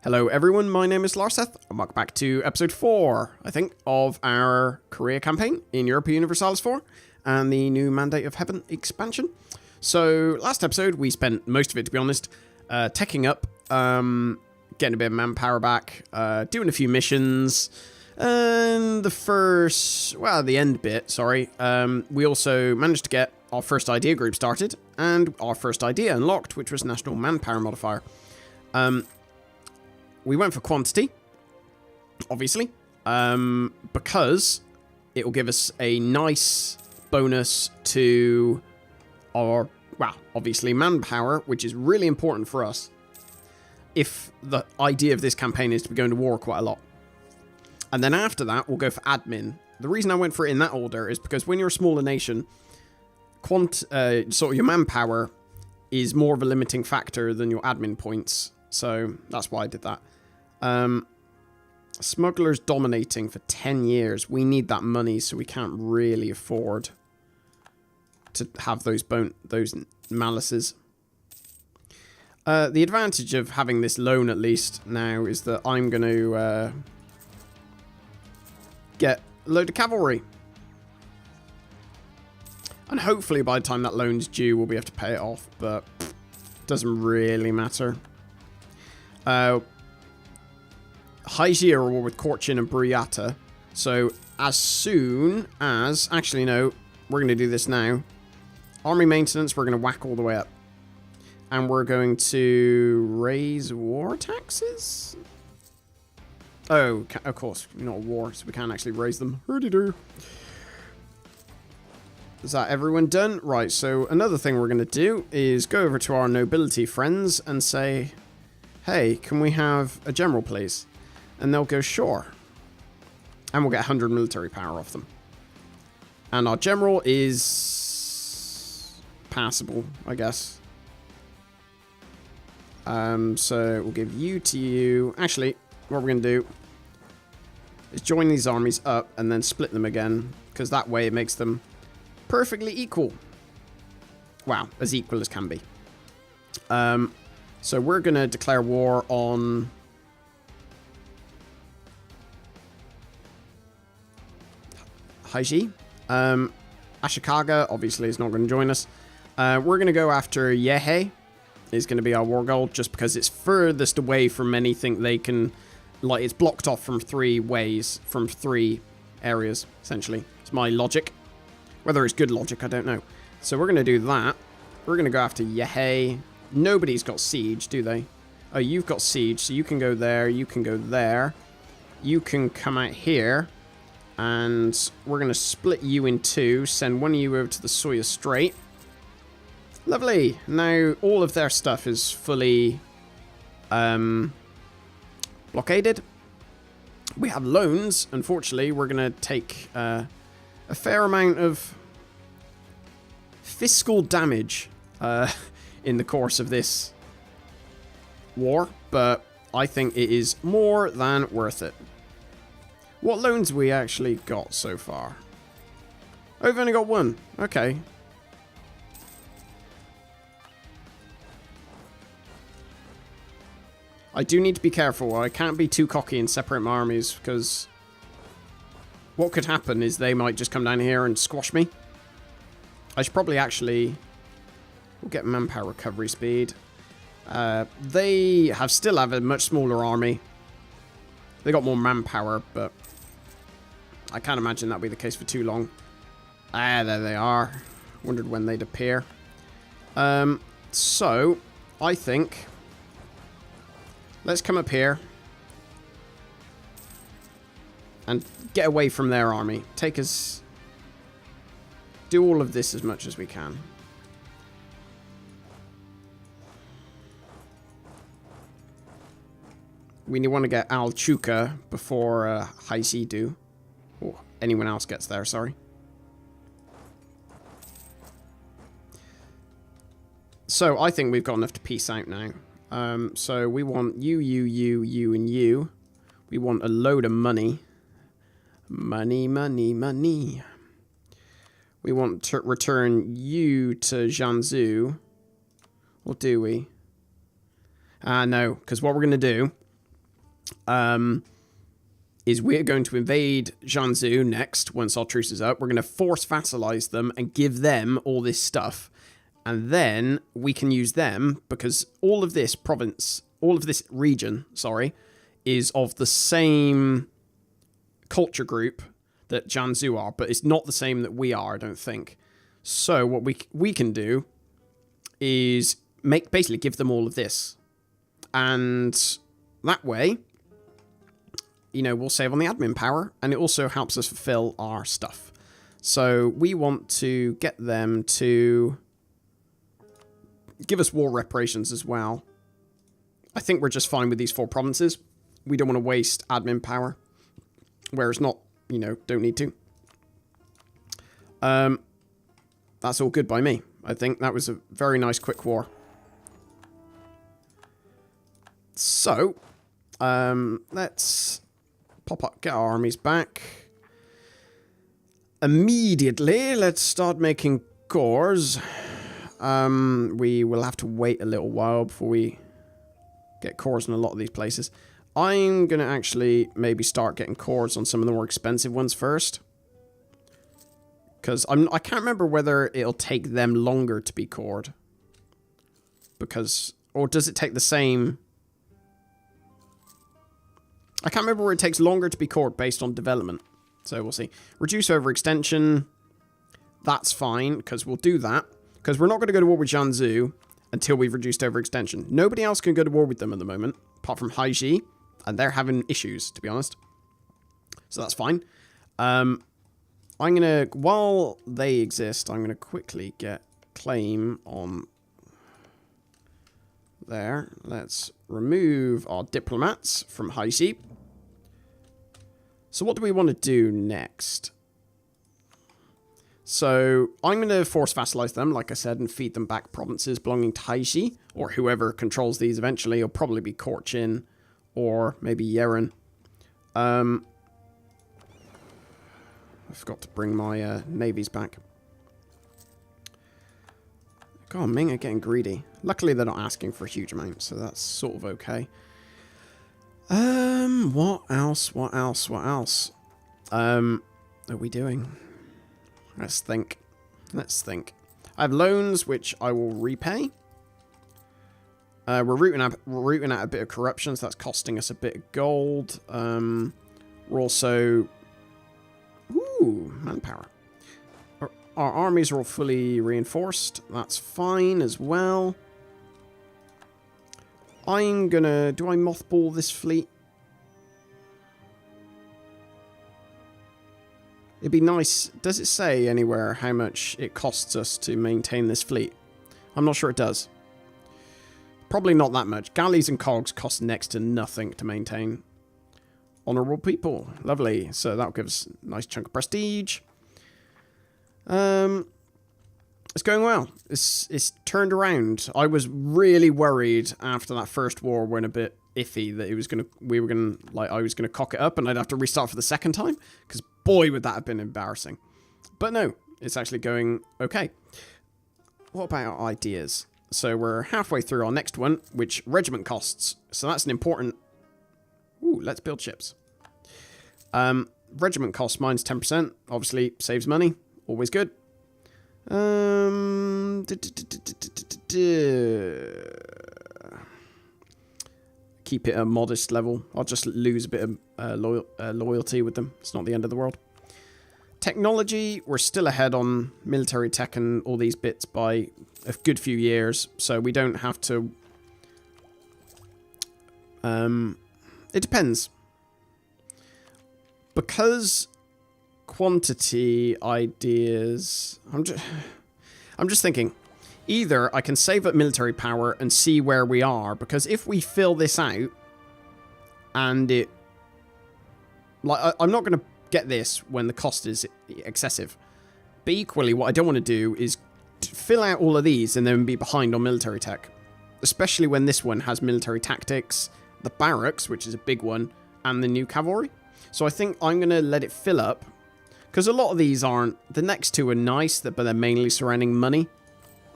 Hello everyone, my name is Larseth, and welcome back to episode 4, I think, of our career campaign in Europa Universalis 4, and the new Mandate of Heaven expansion. So, last episode, we spent most of it, to be honest, teching up, getting a bit of manpower back, doing a few missions, and the end bit, we also managed to get our first idea group started, and our first idea unlocked, which was National Manpower Modifier. We went for quantity, obviously, because it will give us a nice bonus to our, obviously manpower, which is really important for us if the idea of this campaign is to be going to war quite a lot. And then after that, we'll go for admin. The reason I went for it in that order is because when you're a smaller nation, your manpower is more of a limiting factor than your admin points. So that's why I did that. Smugglers dominating for 10 years. We need that money, so we can't really afford to have those malices. The advantage of having this loan, at least, now, is that I'm going to get a load of cavalry. And hopefully by the time that loan's due, we'll be able to pay it off, but it doesn't really matter. Hygia are war with Korchin and Briata. So as soon as... Actually, no. We're going to do this now. Army maintenance, we're going to whack all the way up. And we're going to raise war taxes? Oh, of course. We're not a war, so we can't actually raise them. Hurdy-doo. Is that everyone done? Right, so another thing we're going to do is go over to our nobility friends and say, hey, can we have a general, please? And they'll go, sure. And we'll get 100 military power off them. And our general is passable, I guess. So we'll give you to you. Actually, what we're going to do is join these armies up and then split them again. Because that way it makes them perfectly equal. Wow, as equal as can be. So we're going to declare war on... Haiji. Ashikaga, obviously, is not going to join us. We're going to go after Yehe. Is going to be our war goal, just because it's furthest away from anything they can... Like, it's blocked off from 3 ways, from 3 areas, essentially. It's my logic. Whether it's good logic, I don't know. So we're going to do that. We're going to go after Yehe. Nobody's got siege, do they? Oh, you've got siege, so you can go there, you can go there. You can come out here. And we're going to split you in 2, send one of you over to the Soya Strait. Lovely. Now, all of their stuff is fully blockaded. We have loans. Unfortunately, we're going to take a fair amount of fiscal damage in the course of this war. But I think it is more than worth it. What loans have we actually got so far? Oh, we've only got 1. Okay. I do need to be careful. I can't be too cocky and separate my armies, because what could happen is they might just come down here and squash me. I should probably actually... We'll get manpower recovery speed. They still have a much smaller army. They got more manpower, but... I can't imagine that'll be the case for too long. Ah, there they are. Wondered when they'd appear. So, I think... Let's come up here. And get away from their army. Take us... Do all of this as much as we can. We want to get Al Chuka before Haisi do. Or anyone else gets there, sorry. So, I think we've got enough to peace out now. So, we want you, and you. We want a load of money. Money, money, money. We want to return you to Jiangsu. Or do we? No, because what we're going to do is we're going to invade Jiangsu next, once our truce is up. We're going to force vassalize them and give them all this stuff. And then we can use them, because all of this region, is of the same culture group that Jiangsu are, but it's not the same that we are, I don't think. So what we can do is basically give them all of this. And that way, you know, we'll save on the admin power, and it also helps us fulfill our stuff. So we want to get them to give us war reparations as well. I think we're just fine with these 4 provinces. We don't want to waste admin power, whereas not, you know, don't need to. That's all good by me. I think that was a very nice quick war. So, let's pop up, get our armies back. Immediately, let's start making cores. We will have to wait a little while before we get cores in a lot of these places. I'm going to actually maybe start getting cores on some of the more expensive ones first. Because I can't remember whether it'll take them longer to be cored. Because, or does it take the same? I can't remember where it takes longer to be cored based on development. So we'll see. Reduce overextension. That's fine, because we'll do that. Because we're not going to go to war with Jiangsu until we've reduced overextension. Nobody else can go to war with them at the moment, apart from Haiji. And they're having issues, to be honest. So that's fine. I'm going to, while they exist, I'm going to quickly get claim on there. Let's remove our diplomats from Haiji. So what do we want to do next? So I'm going to force vassalize them, like I said, and feed them back provinces belonging to Haiji, or whoever controls these eventually. It'll probably be Korchin or maybe Yeren. I forgot to bring my navies back. God, Ming are getting greedy. Luckily, they're not asking for a huge amount, so that's sort of okay. What else? What else? What else? Are we doing? Let's think. Let's think. I have loans, which I will repay. We're rooting out a bit of corruption, so that's costing us a bit of gold. We're also... Ooh, manpower. Our armies are all fully reinforced. That's fine as well. I'm gonna... Do I mothball this fleet? It'd be nice... Does it say anywhere how much it costs us to maintain this fleet? I'm not sure it does. Probably not that much. Galleys and cogs cost next to nothing to maintain. Honourable people. Lovely. So that'll give us a nice chunk of prestige. It's going well. It's turned around. I was really worried after that first war went a bit iffy that I was gonna cock it up and I'd have to restart for the second time, because boy would that have been embarrassing. But no, it's actually going okay. What about our ideas? So we're halfway through our next one, which regiment costs. So that's an important... Ooh, let's build ships. Regiment costs minus 10%. Obviously, saves money. Always good. Keep it a modest level. I'll just lose a bit of loyalty with them. It's not the end of the world. Technology, we're still ahead on military tech and all these bits by a good few years, so we don't have to... It depends. Because quantity ideas... I'm just thinking. Either I can save up military power and see where we are, because if we fill this out and it... Like, I'm not going to get this when the cost is excessive. But equally, what I don't want to do is fill out all of these and then be behind on military tech. Especially when this one has military tactics, the barracks, which is a big one, and the new cavalry. So I think I'm going to let it fill up. Because a lot of these aren't... The next two are nice, but they're mainly surrounding money,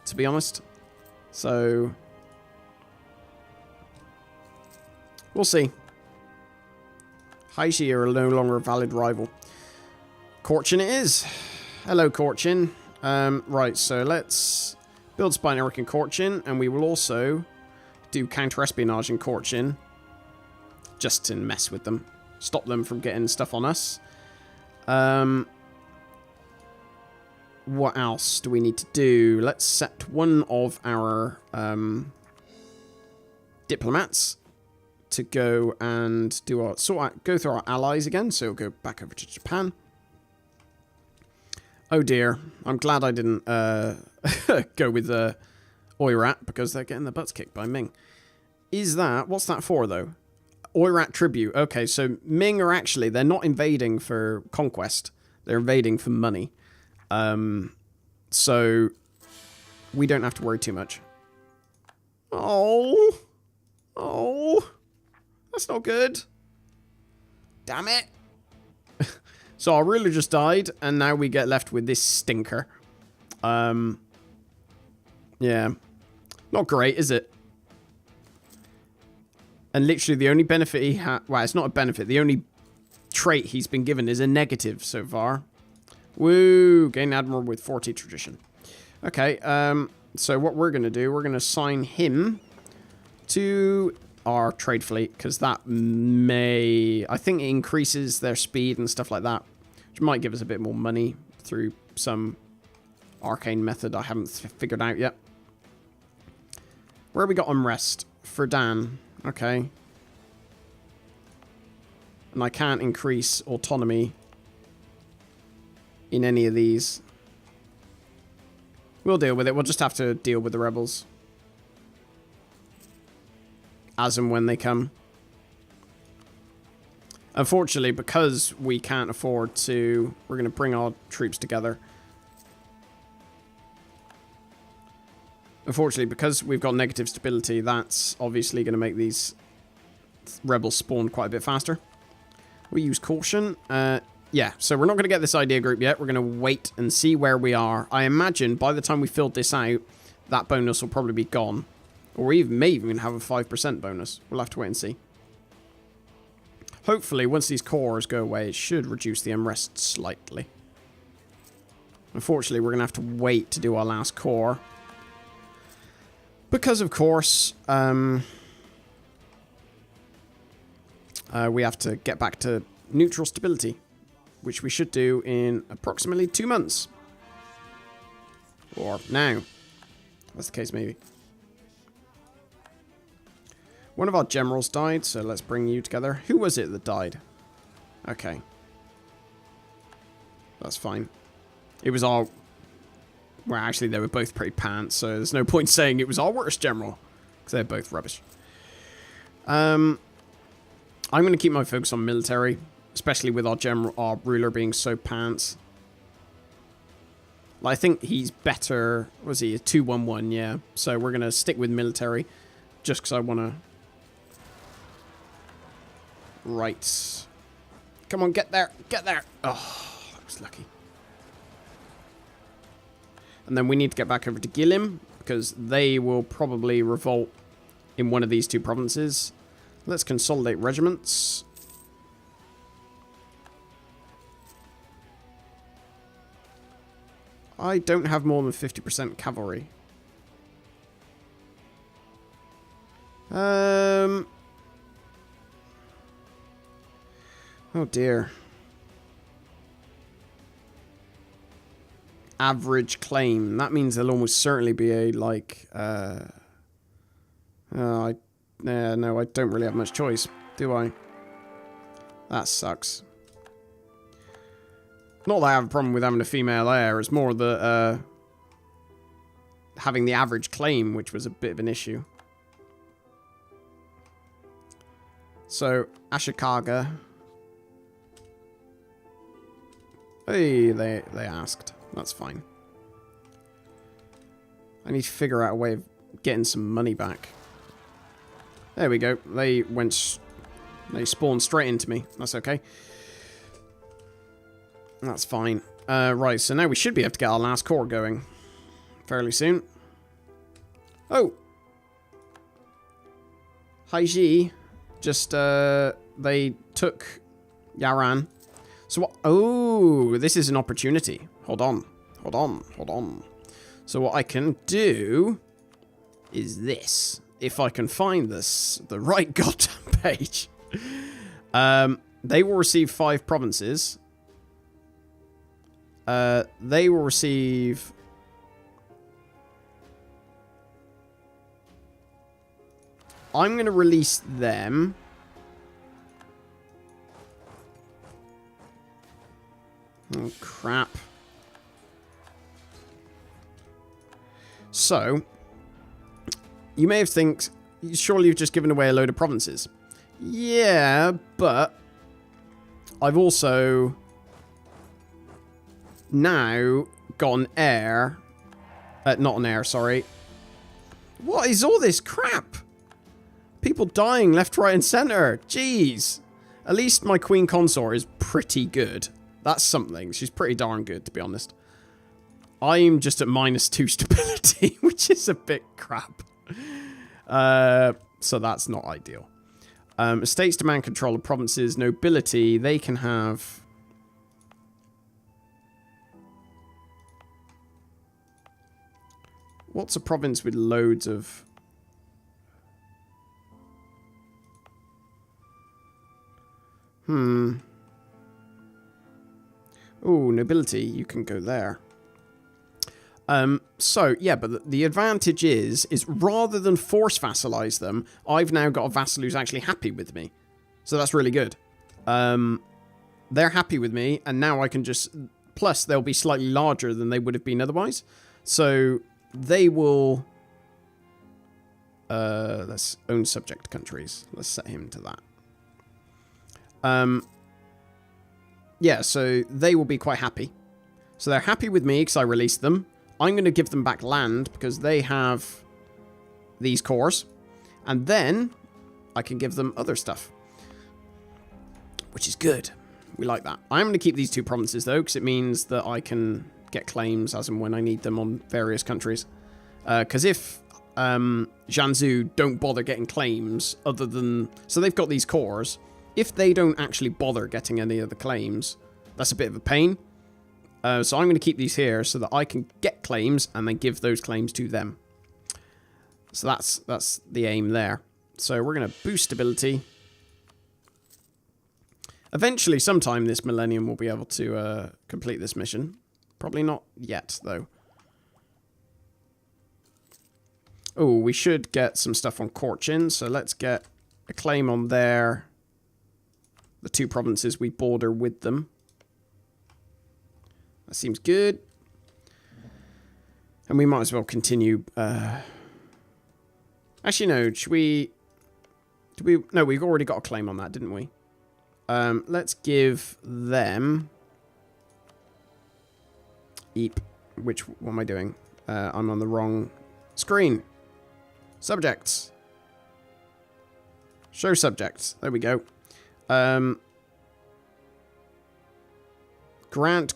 to be honest. So... We'll see. Haiji are no longer a valid rival. Korchin it is. Hello, Korchin. Right, so let's build spy network in Korchin, and we will also do counter-espionage in Korchin, just to mess with them. Stop them from getting stuff on us. What else do we need to do? Let's set one of our diplomats to go and do our go through our allies again. So we'll go back over to Japan. Oh dear, I'm glad I didn't go with Oirat, because they're getting their butts kicked by Ming. Is that, what's that for though? Oirat tribute. Okay, so Ming are actually, they're not invading for conquest. They're invading for money. So we don't have to worry too much. Oh, that's not good. Damn it. So our ruler just died, and now we get left with this stinker. Yeah. Not great, is it? And literally the only benefit he had... Well, it's not a benefit. The only trait he's been given is a negative so far. Woo! Gain Admiral with 40 tradition. Okay, so what we're going to do, we're going to assign him to our trade fleet, because that may... I think it increases their speed and stuff like that, which might give us a bit more money through some arcane method I haven't figured out yet. Where have we got unrest? Ferdan. Okay. And I can't increase autonomy in any of these. We'll deal with it. We'll just have to deal with the rebels as and when they come. Unfortunately, because we can't afford to... We're going to bring our troops together. Unfortunately, because we've got negative stability, that's obviously going to make these rebels spawn quite a bit faster. We use caution. Yeah, so we're not going to get this idea group yet. We're going to wait and see where we are. I imagine by the time we filled this out, that bonus will probably be gone. Or we may even have a 5% bonus. We'll have to wait and see. Hopefully, once these cores go away, it should reduce the unrest slightly. Unfortunately, we're going to have to wait to do our last core. Because, of course, we have to get back to neutral stability, which we should do in approximately 2 months. Or now. That's the case, maybe. One of our generals died, so let's bring you together. Who was it that died? Okay. That's fine. It was our... Well, actually, they were both pretty pants, so there's no point saying it was our worst general, because they're both rubbish. I'm going to keep my focus on military, especially with our ruler being so pants. I think he's better... Was he a 2-1-1? Yeah. So we're going to stick with military, just because I want to... Right. Come on, get there. Get there. Oh, that was lucky. And then we need to get back over to Gilim, because they will probably revolt in one of these two provinces. Let's consolidate regiments. I don't have more than 50% cavalry. Oh dear. Average claim. That means there'll almost certainly be a, like, no, I don't really have much choice, do I? That sucks. Not that I have a problem with having a female heir, it's more that, having the average claim, which was a bit of an issue. So, Ashikaga. Hey, they asked. That's fine. I need to figure out a way of getting some money back. There we go. They spawned straight into me. That's okay. That's fine. Right, so now we should be able to get our last core going fairly soon. Oh! Haiji just, they took Yaran. So what? Oh, this is an opportunity. Hold on. Hold on. Hold on. So what I can do is this. If I can find this, the right goddamn page. They will receive 5 provinces. They will receive... I'm going to release them. Oh, crap. So, you may have think, surely you've just given away a load of provinces. Yeah, but I've also now got an heir. Not an heir, sorry. What is all this crap? People dying left, right, and center. Jeez. At least my queen consort is pretty good. That's something. She's pretty darn good, to be honest. I'm just at -2 stability, which is a bit crap. So that's not ideal. Estates demand control of provinces. Nobility, they can have... What's a province with loads of... Oh, nobility, you can go there. So, yeah, but the advantage is rather than force vassalize them, I've now got a vassal who's actually happy with me. So that's really good. They're happy with me, and now I can just... Plus, they'll be slightly larger than they would have been otherwise. So, they will... let's own subject countries. Let's set him to that. Yeah, so they will be quite happy. So they're happy with me because I released them. I'm going to give them back land because they have these cores. And then I can give them other stuff, which is good. We like that. I'm going to keep these 2 provinces, though, because it means that I can get claims as and when I need them on various countries. Because if Jiangsu don't bother getting claims other than... So they've got these cores. If they don't actually bother getting any of the claims, that's a bit of a pain. So I'm going to keep these here so that I can get claims and then give those claims to them. So that's the aim there. So we're going to boost stability. Eventually, sometime this millennium, we'll be able to complete this mission. Probably not yet, though. Oh, we should get some stuff on Korchin. So let's get a claim on there. The 2 provinces we border with them. That seems good. And we might as well continue. Actually, no. Should we... No, we've already got a claim on that, didn't we? Let's give them... Eep. What am I doing? I'm on the wrong screen. Subjects. Show subjects. There we go. Grant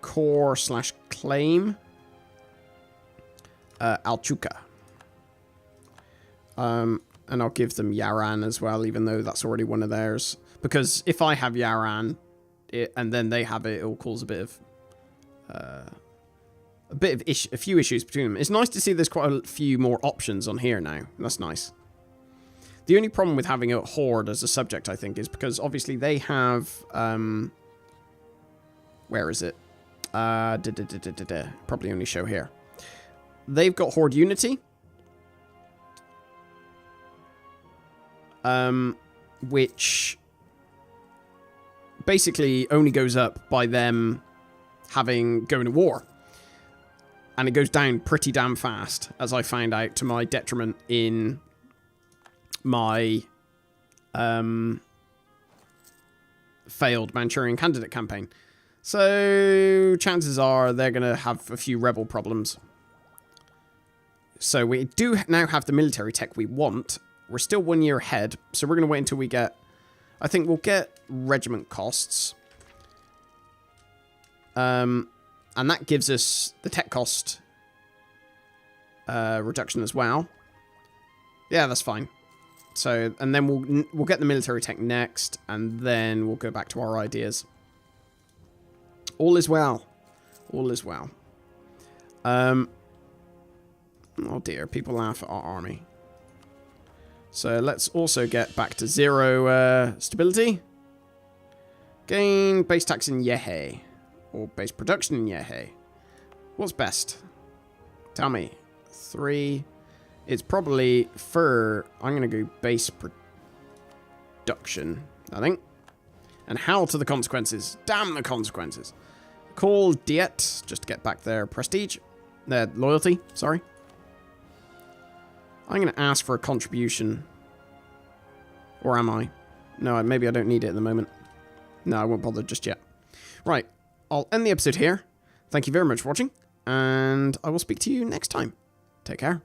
core / claim Alchuka. And I'll give them Yaran as well, even though that's already one of theirs. Because if I have Yaran and then they have it, it'll cause a few issues between them. It's nice to see there's quite a few more options on here now. That's nice. The only problem with having a horde as a subject, I think, is because obviously they have... where is it? Probably only show here. They've got horde unity. Which basically only goes up by them going to war. And it goes down pretty damn fast, as I found out to my detriment in... my failed Manchurian candidate campaign. So chances are they're going to have a few rebel problems. So we do now have the military tech we want. We're still 1 year ahead, so we're going to wait until we get... I think we'll get regiment costs. And that gives us the tech cost reduction as well. Yeah, that's fine. So, and then we'll get the military tech next, and then we'll go back to our ideas. All is well. All is well. Oh dear, people laugh at our army. So let's also get back to 0 stability. Gain base tax in Yehe. Or base production in Yehe. What's best? Tell me. 3. It's probably for... I'm going to go base production, I think. And howl to the consequences. Damn the consequences. Call Diet, just to get back their prestige. Their loyalty, sorry. I'm going to ask for a contribution. Or am I? No, maybe I don't need it at the moment. No, I won't bother just yet. Right, I'll end the episode here. Thank you very much for watching. And I will speak to you next time. Take care.